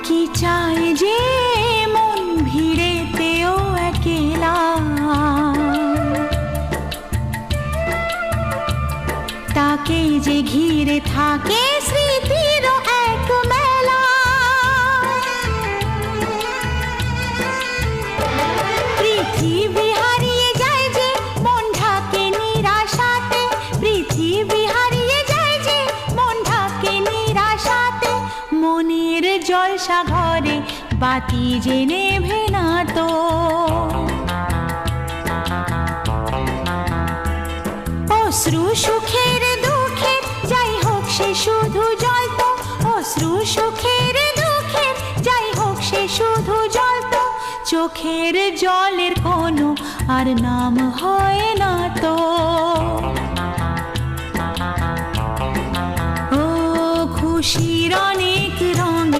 কি চায় যে মন ভিড়েতেও একেলা, তাকে যে ঘিরে থাকে স্মৃতির এক মেলা। পৃথিবী হারিয়ে যায় যে মন ঢাকে নিরাশাতে, পৃথিবী হারিয়ে যায় যে মন ঢাকে নিরাশাতে। মনের জলসা ঘরে বাতি যে নেভে না তো, অশ্রু সুখের দুঃখের যাই হোক সে শুধু জ্বলতো, অশ্রু সুখের দুঃখের যাই হোক সে শুধু জ্বলতো। চোখের জলের কোনো আর নাম হয় না তো। ও খুশির অনেক